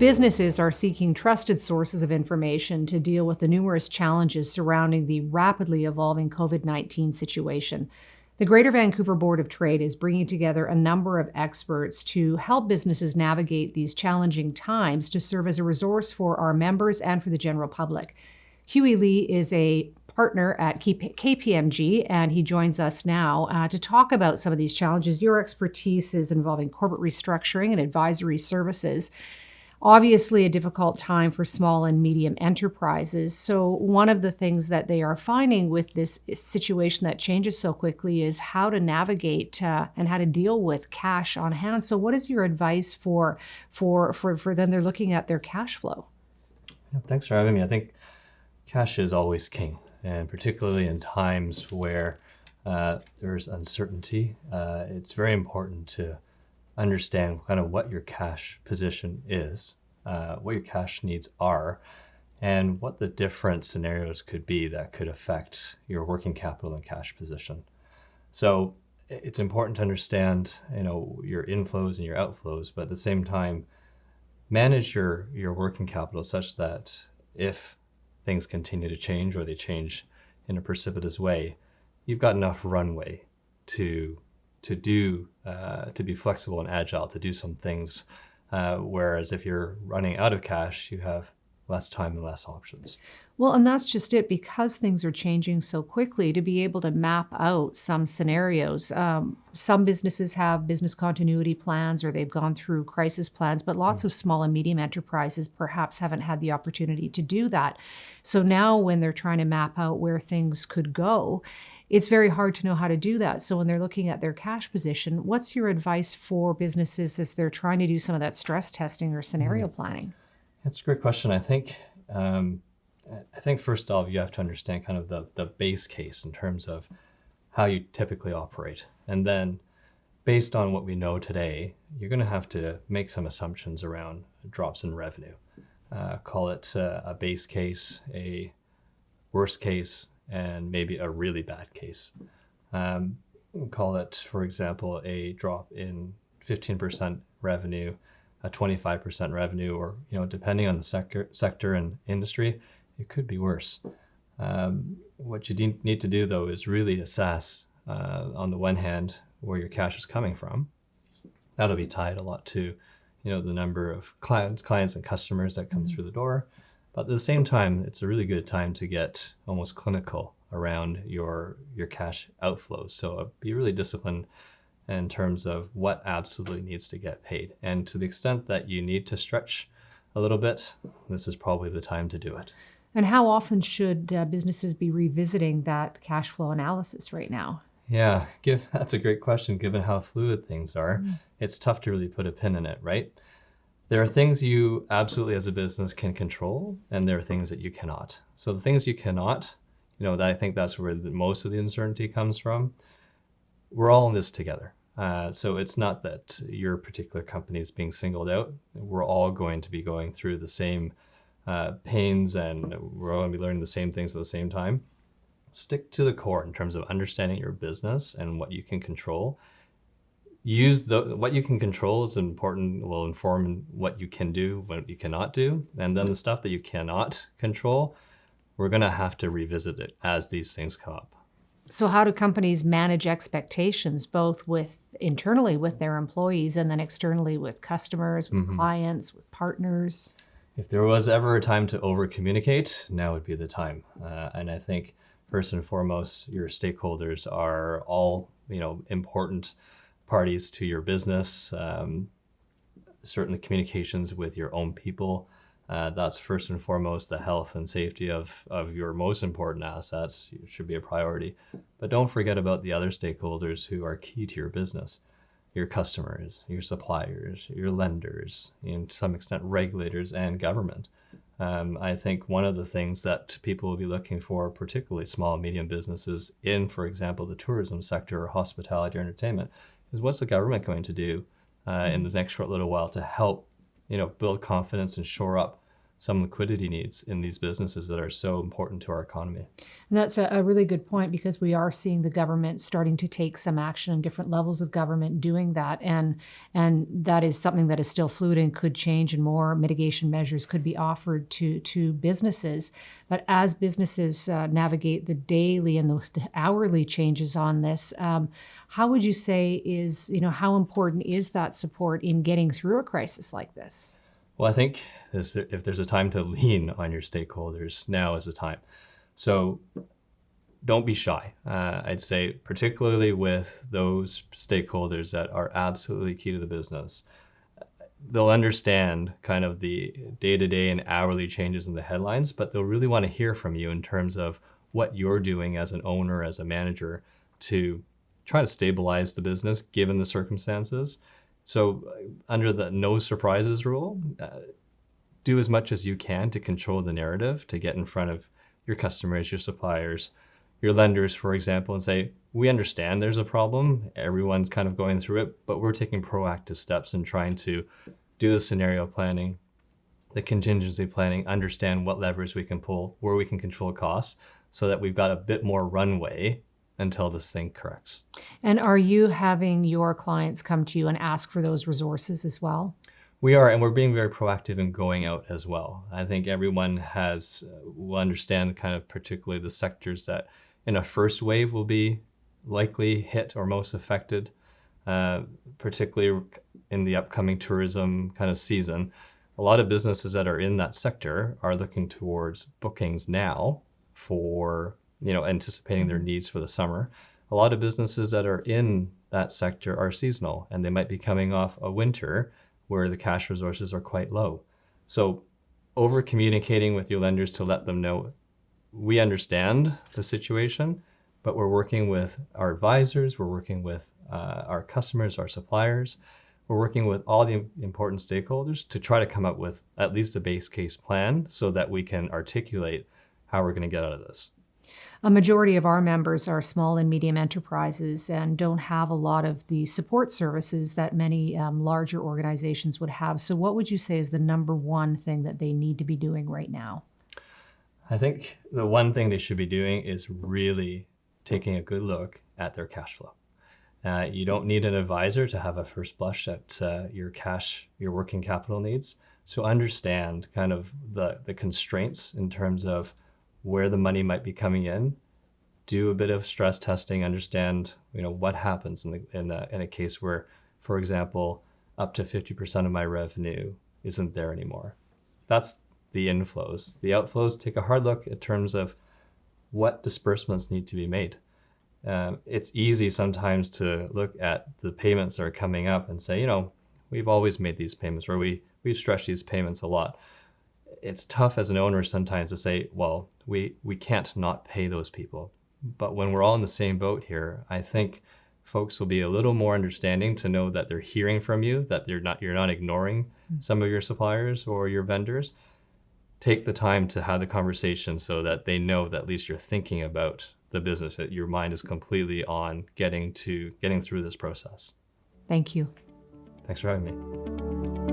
Businesses are seeking trusted sources of information to deal with the numerous challenges surrounding the rapidly evolving COVID-19 situation. The Greater Vancouver Board of Trade is bringing together a number of experts to help businesses navigate these challenging times to serve as a resource for our members and for the general public. Huey Lee is a partner at KPMG, and he joins us now to talk about some of these challenges. Your expertise is involving corporate restructuring and advisory services. Obviously, a difficult time for small and medium enterprises. So one of the things that they are finding with this situation that changes so quickly is how to navigate and how to deal with cash on hand. So what is your advice for them? They're looking at their cash flow. Yeah, thanks for having me. I think cash is always king, and particularly in times where there's uncertainty, it's very important to understand kind of what your cash position is, what your cash needs are, and what the different scenarios could be that could affect your working capital and cash position. So it's important to understand, your inflows and your outflows, but at the same time, manage your working capital such that if things continue to change or they change in a precipitous way, you've got enough runway to be flexible and agile, to do some things. Whereas if you're running out of cash, you have less time and less options. Well, and that's just it, because things are changing so quickly, to be able to map out some scenarios. Some businesses have business continuity plans, or they've gone through crisis plans, but lots of small and medium enterprises perhaps haven't had the opportunity to do that. So now when they're trying to map out where things could go, it's very hard to know how to do that. So when they're looking at their cash position, what's your advice for businesses as they're trying to do some of that stress testing or scenario planning? That's a great question. I think first off, you have to understand kind of the base case in terms of how you typically operate. And then based on what we know today, you're going to have to make some assumptions around drops in revenue. Call it a base case, a worst case, and maybe a really bad case. Call it, for example, a drop in 15% revenue, a 25% revenue, or depending on the sector and industry, it could be worse. What you need to do, though, is really assess, on the one hand, where your cash is coming from. That'll be tied a lot to the number of clients and customers that come through the door. But at the same time, it's a really good time to get almost clinical around your cash outflows. So be really disciplined in terms of what absolutely needs to get paid. And to the extent that you need to stretch a little bit, this is probably the time to do it. And how often should businesses be revisiting that cash flow analysis right now? Yeah, that's a great question. Given how fluid things are, it's tough to really put a pin in it, right? There are things you absolutely as a business can control, and there are things that you cannot. So the things you cannot, I think that's where most of the uncertainty comes from. We're all in this together. So it's not that your particular company is being singled out. We're all going to be going through the same pains, and we're all going to be learning the same things at the same time. Stick to the core in terms of understanding your business and what you can control. What you can control is important, will inform what you can do, what you cannot do. And then the stuff that you cannot control, we're going to have to revisit it as these things come up. So how do companies manage expectations, both internally with their employees and then externally with customers, with clients, with partners? If there was ever a time to over-communicate, now would be the time. And I think first and foremost, your stakeholders are all, important parties to your business. Certainly communications with your own people. That's first and foremost. The health and safety of your most important assets should be a priority. But don't forget about the other stakeholders who are key to your business. Your customers, your suppliers, your lenders, and to some extent regulators and government. I think one of the things that people will be looking for, particularly small and medium businesses in, for example, the tourism sector or hospitality or entertainment, is what's the government going to do in the next short little while to help build confidence and shore up some liquidity needs in these businesses that are so important to our economy. And that's a really good point, because we are seeing the government starting to take some action, and different levels of government doing that. And that is something that is still fluid and could change, and more mitigation measures could be offered to businesses. But as businesses navigate the daily and the hourly changes on this, how would you say how important is that support in getting through a crisis like this? Well, I think if there's a time to lean on your stakeholders, now is the time. So don't be shy. I'd say particularly with those stakeholders that are absolutely key to the business, they'll understand kind of the day-to-day and hourly changes in the headlines, but they'll really want to hear from you in terms of what you're doing as an owner, as a manager, to try to stabilize the business given the circumstances. So under the no surprises rule, do as much as you can to control the narrative, to get in front of your customers, your suppliers, your lenders, for example, and say, we understand there's a problem. Everyone's kind of going through it, but we're taking proactive steps in trying to do the scenario planning, the contingency planning, understand what levers we can pull, where we can control costs, so that we've got a bit more runway until this thing corrects. And are you having your clients come to you and ask for those resources as well? We are, and we're being very proactive in going out as well. I think everyone will understand kind of particularly the sectors that in a first wave will be likely hit or most affected, particularly in the upcoming tourism kind of season. A lot of businesses that are in that sector are looking towards bookings now for anticipating their needs for the summer. A lot of businesses that are in that sector are seasonal, and they might be coming off a winter where the cash resources are quite low. So over communicating with your lenders to let them know, we understand the situation, but we're working with our advisors, we're working with our customers, our suppliers, we're working with all the important stakeholders to try to come up with at least a base case plan so that we can articulate how we're going to get out of this. A majority of our members are small and medium enterprises and don't have a lot of the support services that many larger organizations would have. So what would you say is the number one thing that they need to be doing right now? I think the one thing they should be doing is really taking a good look at their cash flow. You don't need an advisor to have a first blush at your working capital needs. So understand kind of the constraints in terms of where the money might be coming in. Do a bit of stress testing, understand what happens in a case where, for example, up to 50% of my revenue isn't there anymore. That's the inflows. The outflows, take a hard look in terms of what disbursements need to be made. It's easy sometimes to look at the payments that are coming up and say, we've always made these payments, or we've stretched these payments a lot. It's tough as an owner sometimes to say, well, we can't not pay those people. But when we're all in the same boat here, I think folks will be a little more understanding to know that they're hearing from you, that you're not ignoring some of your suppliers or your vendors. Take the time to have the conversation so that they know that at least you're thinking about the business, that your mind is completely on getting through this process. Thank you. Thanks for having me.